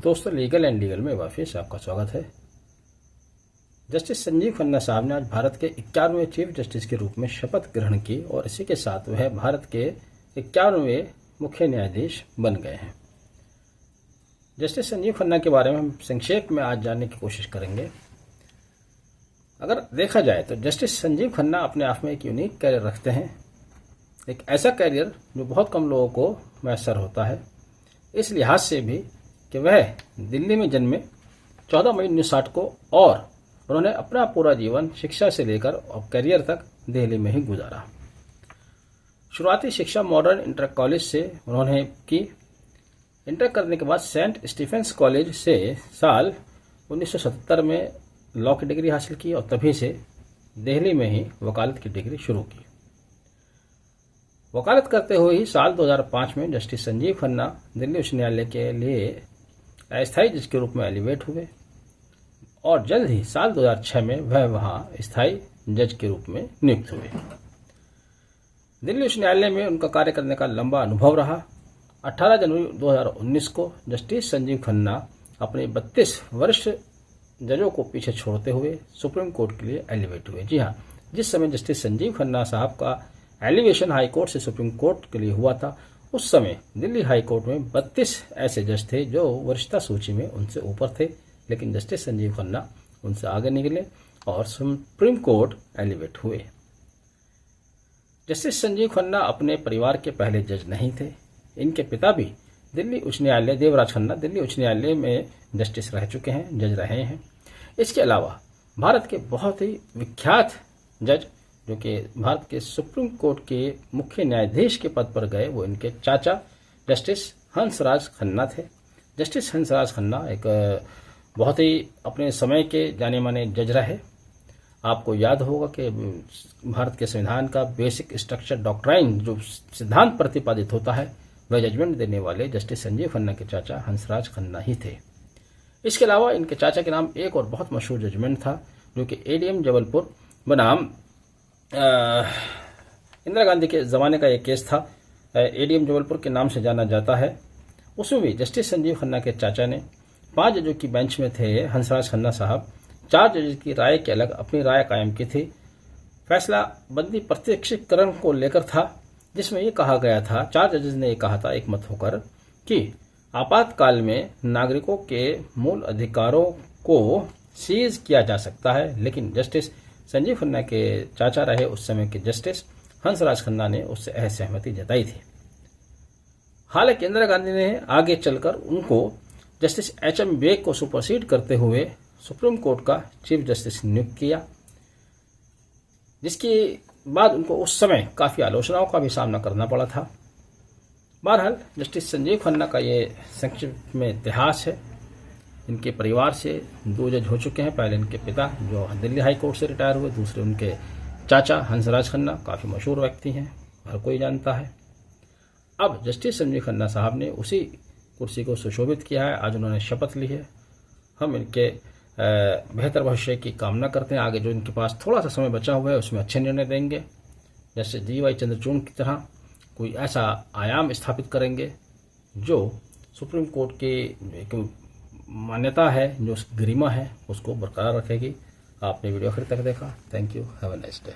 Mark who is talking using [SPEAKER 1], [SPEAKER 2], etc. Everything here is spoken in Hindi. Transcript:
[SPEAKER 1] दोस्तों, लीगल एंड लीगल में वापस आपका स्वागत है। जस्टिस संजीव खन्ना साहब ने आज भारत के 51वें चीफ जस्टिस के रूप में शपथ ग्रहण की और इसी के साथ वह भारत के 51वें मुख्य न्यायाधीश बन गए हैं। जस्टिस संजीव खन्ना के बारे में हम संक्षेप में आज जानने की कोशिश करेंगे। अगर देखा जाए तो जस्टिस संजीव खन्ना अपने आप में एक यूनिक कैरियर रखते हैं, एक ऐसा कैरियर जो बहुत कम लोगों को मैसर होता है। इस लिहाज से भी कि वह दिल्ली में जन्मे 14 मई 1960 को और उन्होंने अपना पूरा जीवन शिक्षा से लेकर और करियर तक दिल्ली में ही गुजारा। शुरुआती शिक्षा मॉडर्न इंटर कॉलेज से उन्होंने की। इंटर करने के बाद सेंट स्टीफेंस कॉलेज से साल 1977 में लॉ की डिग्री हासिल की और तभी से दिल्ली में ही वकालत की डिग्री शुरू की। वकालत करते हुए ही साल 2005 में जस्टिस संजीव खन्ना दिल्ली उच्च न्यायालय के लिए अस्थायी जज के रूप में एलिवेट हुए और जल्द ही साल 2006 में वह वहां स्थायी जज के रूप में नियुक्त हुए। दिल्ली उच्च न्यायालय में उनका कार्य करने का लंबा अनुभव रहा। 18 जनवरी 2019 को जस्टिस संजीव खन्ना अपने 32 वरिष्ठ जजों को पीछे छोड़ते हुए सुप्रीम कोर्ट के लिए एलिवेट हुए। जी हाँ, जिस समय जस्टिस संजीव खन्ना साहब का एलिवेशन हाई कोर्ट से सुप्रीम कोर्ट के लिए हुआ था, उस समय दिल्ली हाई कोर्ट में 32 ऐसे जज थे जो वरिष्ठता सूची में उनसे ऊपर थे, लेकिन जस्टिस संजीव खन्ना उनसे आगे निकले और सुप्रीम कोर्ट एलिवेट हुए। जस्टिस संजीव खन्ना अपने परिवार के पहले जज नहीं थे। इनके पिता भी दिल्ली उच्च न्यायालय, देवराज खन्ना, दिल्ली उच्च न्यायालय में जस्टिस रह चुके हैं, जज रहे हैं। इसके अलावा भारत के बहुत ही विख्यात जज जो कि भारत के सुप्रीम कोर्ट के मुख्य न्यायाधीश के पद पर गए, वो इनके चाचा जस्टिस हंसराज खन्ना थे। जस्टिस हंसराज खन्ना एक बहुत ही अपने समय के जाने माने जज रहे। आपको याद होगा कि भारत के संविधान का बेसिक स्ट्रक्चर डॉक्ट्राइन जो सिद्धांत प्रतिपादित होता है, वह जजमेंट देने वाले जस्टिस संजीव खन्ना के चाचा हंसराज खन्ना ही थे। इसके अलावा इनके चाचा के नाम एक और बहुत मशहूर जजमेंट था जो कि एडीएम जबलपुर बनाम इंदिरा गांधी के ज़माने का एक केस था, एडीएम जबलपुर के नाम से जाना जाता है। उसमें भी जस्टिस संजीव खन्ना के चाचा ने 5 जजों की बेंच में थे हंसराज खन्ना साहब, 4 जजों की राय के अलग अपनी राय कायम की थी। फैसला बंदी प्रत्यक्षीकरण को लेकर था, जिसमें ये कहा गया था, 4 जजेस ने ये कहा था एक मत होकर कि आपातकाल में नागरिकों के मूल अधिकारों को सीज किया जा सकता है, लेकिन जस्टिस संजीव खन्ना के चाचा रहे उस समय के जस्टिस हंसराज खन्ना ने उससे असहमति जताई थी। हालांकि इंदिरा गांधी ने आगे चलकर उनको जस्टिस एचएम बेग को सुपरसीड करते हुए सुप्रीम कोर्ट का चीफ जस्टिस नियुक्त किया, जिसके बाद उनको उस समय काफी आलोचनाओं का भी सामना करना पड़ा था। बहरहाल जस्टिस संजीव खन्ना का ये संक्षिप्त में इतिहास है। इनके परिवार से 2 जज हो चुके हैं। पहले इनके पिता जो दिल्ली हाई कोर्ट से रिटायर हुए, दूसरे उनके चाचा हंसराज खन्ना, काफ़ी मशहूर व्यक्ति हैं, हर कोई जानता है। अब जस्टिस संजीव खन्ना साहब ने उसी कुर्सी को सुशोभित किया है। आज उन्होंने शपथ ली है। हम इनके बेहतर भविष्य की कामना करते हैं। आगे जो इनके पास थोड़ा सा समय बचा हुआ है उसमें अच्छे निर्णय देंगे, जैसे जीवाई चंद्रचूड़ की तरह कोई ऐसा आयाम स्थापित करेंगे जो सुप्रीम कोर्ट की एक मान्यता है, जो गरिमा है, उसको बरकरार रखेगी। आपने वीडियो आखिर तक देखा। Thank you. Have a nice day.